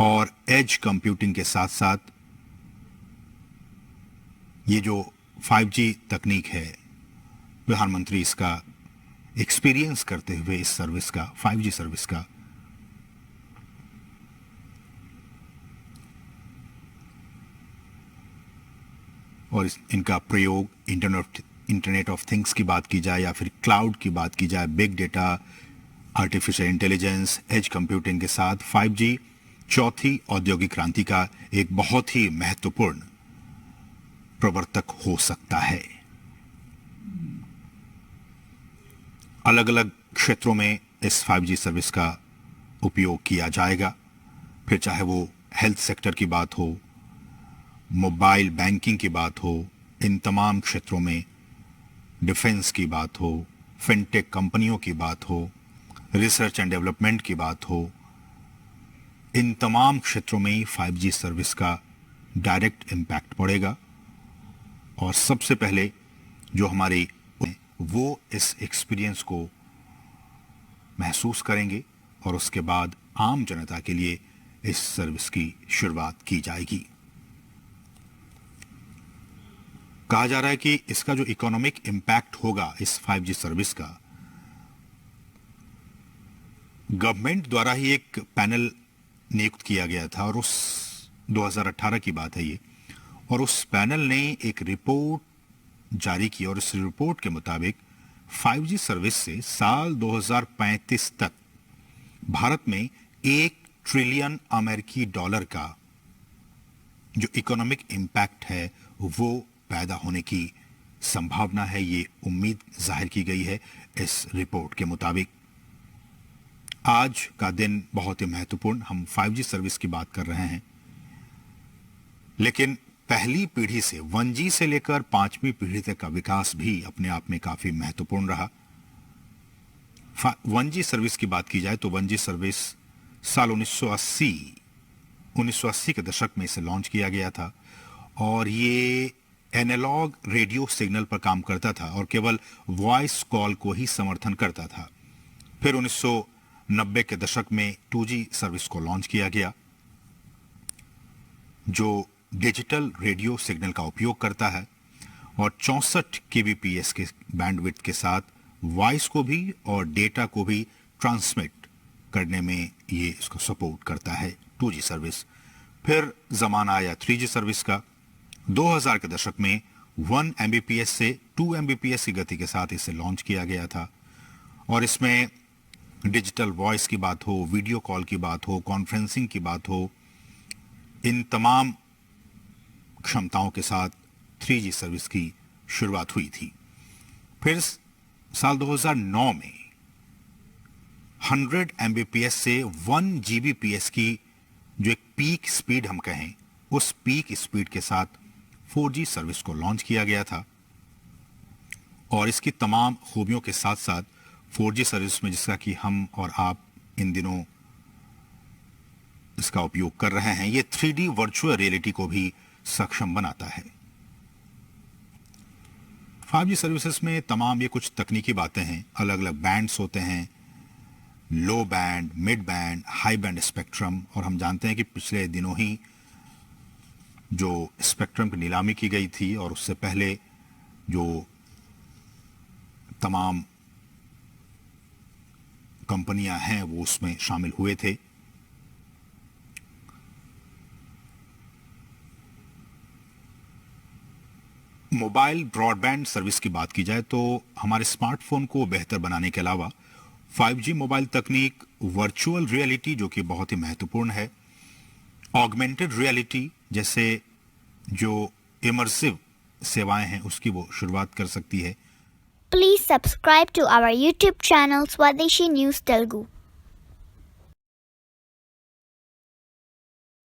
और edge computing के साथ साथ ये जो 5G तकनीक है, प्रधानमंत्री इसका एक्सपीरियंस करते हुए इस सर्विस का, 5G सर्विस का और इनका प्रयोग इंटरनेट ऑफ थिंग्स की बात की जाए या फिर क्लाउड की बात की जाए, big data, artificial intelligence, edge computing के साथ 5G चौथी औद्योगिक क्रांति का एक बहुत ही महत्वपूर्ण प्रवर्तक हो सकता है। अलग अलग क्षेत्रों में इस 5G सर्विस का उपयोग किया जाएगा, फिर चाहे वो हेल्थ सेक्टर की बात हो, मोबाइल बैंकिंग की बात हो, इन तमाम क्षेत्रों में डिफेंस की बात हो, फिनटेक कंपनियों की बात हो, रिसर्च एंड डेवलपमेंट की बात हो, इन तमाम क्षेत्रों में 5G सर्विस का डायरेक्ट इम्पैक्ट पड़ेगा। और सबसे पहले जो हमारे वो इस एक्सपीरियंस को महसूस करेंगे और उसके बाद आम जनता के लिए इस सर्विस की शुरुआत की जाएगी। कहा जा रहा है कि इसका जो इकोनॉमिक इम्पैक्ट होगा इस 5G सर्विस का, गवर्नमेंट द्वारा ही एक पैनल नियुक्त किया गया था और उस 2018 की बात है ये, और उस पैनल ने एक रिपोर्ट जारी की और इस रिपोर्ट के मुताबिक 5G सर्विस से साल 2035 तक भारत में $1 ट्रिलियन अमेरिकी डॉलर का जो इकोनॉमिक इम्पैक्ट है वो पैदा होने की संभावना है। ये उम्मीद जाहिर की गई है इस रिपोर्ट के मुताबिक। आज का दिन बहुत ही महत्वपूर्ण, हम 5G सर्विस की बात कर रहे हैं, लेकिन पहली पीढ़ी से 1G से लेकर 5वीं पीढ़ी तक का विकास भी अपने आप में काफी महत्वपूर्ण रहा। 1G सर्विस की बात की जाए तो 1G सर्विस साल 1980 के दशक में इसे लॉन्च किया गया था और ये एनालॉग रेडियो सिग्नल पर काम करता था और केवल वॉइस कॉल को ही समर्थन करता था। फिर 1990 के दशक में 2G सर्विस को लॉन्च किया गया जो डिजिटल रेडियो सिग्नल का उपयोग करता है और 64 kbps के बैंडविड्थ के साथ वॉइस को भी और डेटा को भी ट्रांसमिट करने में ये इसको सपोर्ट करता है 2G सर्विस। फिर जमाना आया 3G सर्विस का। 2000 के दशक में 1 Mbps से 2 Mbps की गति के साथ इसे लॉन्च किया गया था और इसमें डिजिटल वॉइस की बात हो, वीडियो कॉल की बात हो, कॉन्फ्रेंसिंग की बात हो, इन तमाम क्षमताओं के साथ 3G सर्विस की शुरुआत हुई थी। फिर साल 2009 में 100 Mbps से 1 Gbps की जो एक पीक स्पीड हम कहें, उस पीक स्पीड के साथ 4G सर्विस को लॉन्च किया गया था और इसकी तमाम खूबियों के साथ साथ 4G सर्विस में जिसका कि हम और आप इन दिनों इसका उपयोग कर रहे हैं, ये 3D वर्चुअल रियलिटी को भी सक्षम बनाता है। 5G सर्विसेज में तमाम ये कुछ तकनीकी बातें हैं, अलग अलग बैंड्स होते हैं, लो band, mid band, high band spectrum, और हम जानते हैं कि पिछले दिनों ही जो स्पेक्ट्रम की नीलामी की गई थी और उससे पहले जो तमाम कंपनियां हैं वो उसमें शामिल हुए थे। मोबाइल ब्रॉडबैंड सर्विस की बात की जाए तो हमारे स्मार्टफोन को बेहतर बनाने के अलावा 5G मोबाइल तकनीक वर्चुअल रियलिटी जो कि बहुत ही महत्वपूर्ण है, ऑगमेंटेड रियलिटी जैसे जो इमर्सिव सेवाएं हैं उसकी वो शुरुआत कर सकती है। Please subscribe to our YouTube channel Swadeshi News Telugu.